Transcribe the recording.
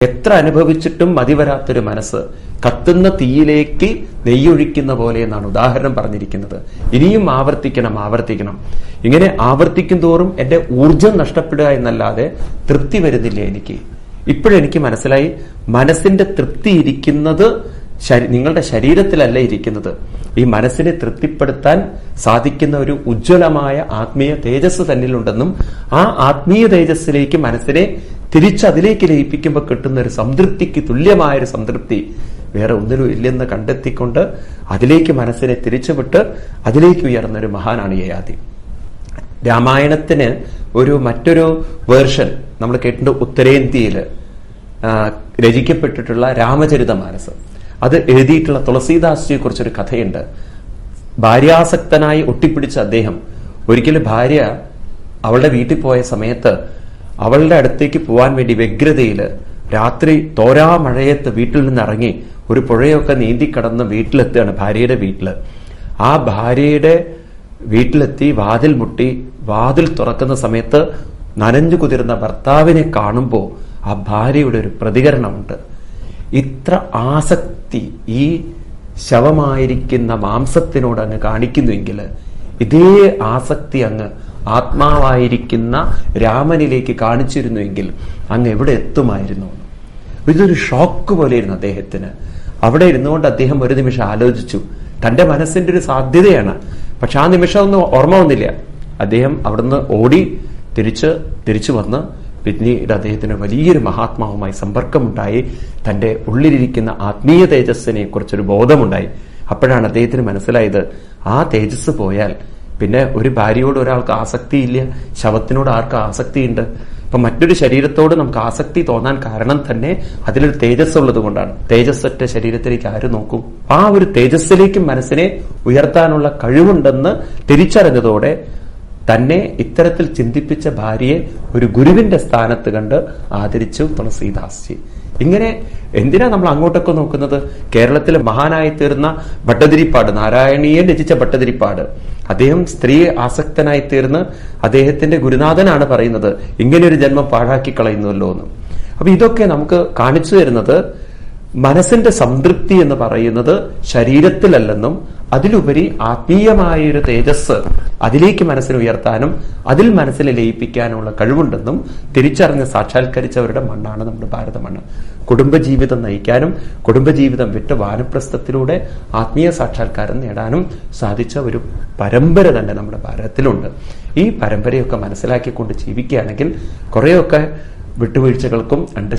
എത്ര അനുഭവിച്ചിട്ടും മതിവരാത്തൊരു മനസ്സ് കത്തുന്ന തീയിലേക്ക് നെയ്യൊഴിക്കുന്ന പോലെ എന്നാണ് ഉദാഹരണം പറഞ്ഞിരിക്കുന്നത്. ഇനിയും ആവർത്തിക്കണം. ഇങ്ങനെ ആവർത്തിക്കും തോറും എന്റെ ഊർജം നഷ്ടപ്പെടുക എന്നല്ലാതെ തൃപ്തി വരുന്നില്ല എനിക്ക്. ഇപ്പോഴെനിക്ക് മനസ്സിലായി, മനസ്സിന്റെ തൃപ്തി ഇരിക്കുന്നത് നിങ്ങളുടെ ശരീരത്തിലല്ല ഇരിക്കുന്നത്. ഈ മനസ്സിനെ തൃപ്തിപ്പെടുത്താൻ സാധിക്കുന്ന ഒരു ഉജ്ജ്വലമായ ആത്മീയ തേജസ് തന്നിലുണ്ടെന്നും ആ ആത്മീയ തേജസ്സിലേക്ക് മനസ്സിനെ തിരിച്ചതിലേക്ക് ലയിപ്പിക്കുമ്പോൾ കിട്ടുന്ന ഒരു സംതൃപ്തിക്ക് തുല്യമായൊരു സംതൃപ്തി വേറെ ഒന്നിലും ഇല്ലെന്ന് കണ്ടെത്തിക്കൊണ്ട് അതിലേക്ക് മനസ്സിനെ തിരിച്ചുവിട്ട് അതിലേക്ക് ഉയർന്നൊരു മഹാനാണ് യയാതി. രാമായണത്തിന് മറ്റൊരു വേർഷൻ നമ്മൾ കേട്ടിട്ടുണ്ട്. ഉത്തരേന്ത്യയില് രചിക്കപ്പെട്ടിട്ടുള്ള രാമചരിതമാനസ്, അത് എഴുതിയിട്ടുള്ള തുളസീദാസ്ജിയെ കുറിച്ചൊരു കഥയുണ്ട്. ഭാര്യാസക്തനായി ഒട്ടിപ്പിടിച്ച അദ്ദേഹം ഒരിക്കലും ഭാര്യ അവളുടെ വീട്ടിൽ പോയ സമയത്ത് അവളുടെ അടുത്തേക്ക് പോവാൻ വേണ്ടി വ്യഗ്രതയില് രാത്രി തോരാ മഴയത്ത് വീട്ടിൽ നിന്ന് ഇറങ്ങി ഒരു പുഴയൊക്കെ നീന്തിക്കടന്ന് വീട്ടിലെത്തുകയാണ്, ഭാര്യയുടെ വീട്ടില്. ആ ഭാര്യയുടെ വീട്ടിലെത്തി വാതിൽ മുട്ടി, വാതിൽ തുറക്കുന്ന സമയത്ത് നനഞ്ഞു കുതിർന്ന ഭർത്താവിനെ കാണുമ്പോൾ ആ ഭാര്യയുടെ ഒരു പ്രതികരണമുണ്ട്. ഇത്ര ആസക്തി ഈ ശവമായിരിക്കുന്ന മാംസത്തിനോട് അങ്ങ് കാണിക്കുന്നുവെങ്കിൽ ഇതേ ആസക്തി അങ്ങ് ആത്മാവായിരിക്കുന്ന രാമനിലേക്ക് കാണിച്ചിരുന്നുവെങ്കിൽ അങ്ങ് എവിടെ എത്തുമായിരുന്നു. ഇതൊരു ഷോക്ക് പോലെയായിരുന്നു അദ്ദേഹത്തിന്. അവിടെ ഇരുന്നുകൊണ്ട് അദ്ദേഹം ഒരു നിമിഷം ആലോചിച്ചു. തന്റെ മനസ്സിന്റെ ഒരു സാധ്യതയാണ്. പക്ഷെ ആ നിമിഷം ഒന്നും ഓർമ്മ വന്നില്ല. അദ്ദേഹം അവിടുന്ന് ഓടി തിരിച്ചു വന്ന് പിന്നീട് അദ്ദേഹത്തിന് വലിയൊരു മഹാത്മാവുമായി സമ്പർക്കമുണ്ടായി. തന്റെ ഉള്ളിലിരിക്കുന്ന ആത്മീയ തേജസ്സിനെ കുറിച്ചൊരു ബോധമുണ്ടായി. അപ്പോഴാണ് അദ്ദേഹത്തിന് മനസ്സിലായത്, ആ തേജസ് പോയാൽ പിന്നെ ഒരു ഭാര്യയോട് ഒരാൾക്ക് ആസക്തിയില്ല, ശവത്തിനോട് ആർക്ക് ആസക്തിയുണ്ട്? അപ്പൊ മറ്റൊരു ശരീരത്തോട് നമുക്ക് ആസക്തി തോന്നാൻ കാരണം തന്നെ അതിലൊരു തേജസ് ഉള്ളത് കൊണ്ടാണ്. തേജസ്സറ്റ ശരീരത്തിലേക്ക് ആര് നോക്കും? ആ ഒരു തേജസ്സിലേക്ക് മനസ്സിനെ ഉയർത്താനുള്ള കഴിവുണ്ടെന്ന് തിരിച്ചറിഞ്ഞതോടെ തന്നെ ഇത്തരത്തിൽ ചിന്തിപ്പിച്ച ഭാര്യയെ ഒരു ഗുരുവിന്റെ സ്ഥാനത്ത് കണ്ട് ആദരിച്ചു തുളസീദാസ്ജി. ഇങ്ങനെ എന്തിനാ നമ്മൾ അങ്ങോട്ടൊക്കെ നോക്കുന്നത്? കേരളത്തിലെ മഹാനായി തീർന്ന ഭട്ടതിരിപ്പാട്, നാരായണീയൻ രചിച്ച ഭട്ടതിരിപ്പാട്, അദ്ദേഹം സ്ത്രീ ആസക്തനായി തീർന്ന് അദ്ദേഹത്തിന്റെ ഗുരുനാഥനാണ് പറയുന്നത്, ഇങ്ങനെയൊരു ജന്മം പാഴാക്കി കളയുന്നുവല്ലോ എന്ന്. അപ്പൊ ഇതൊക്കെ നമുക്ക് കാണിച്ചു തരുന്നത് മനസ്സിന്റെ സംതൃപ്തി എന്ന് പറയുന്നത് ശരീരത്തിലല്ലെന്നും അതിലുപരി ആത്മീയമായൊരു തേജസ് അതിലേക്ക് മനസ്സിനെ ഉയർത്താനും അതിൽ മനസ്സിനെ ലയിപ്പിക്കാനുള്ള കഴിവുണ്ടെന്നും തിരിച്ചറിഞ്ഞ് സാക്ഷാത്കരിച്ചവരുടെ മണ്ണാണ് നമ്മുടെ ഭാരത മണ്ണ്. കുടുംബജീവിതം നയിക്കാനും കുടുംബജീവിതം വിട്ട് വാനപ്രസ്ഥത്തിലൂടെ ആത്മീയ സാക്ഷാത്കാരം നേടാനും സാധിച്ച ഒരു പരമ്പര തന്നെ നമ്മുടെ ഭാരതത്തിലുണ്ട്. ഈ പരമ്പരയൊക്കെ മനസ്സിലാക്കിക്കൊണ്ട് ജീവിക്കുകയാണെങ്കിൽ കുറേയൊക്കെ വിട്ടുവീഴ്ചകൾക്കും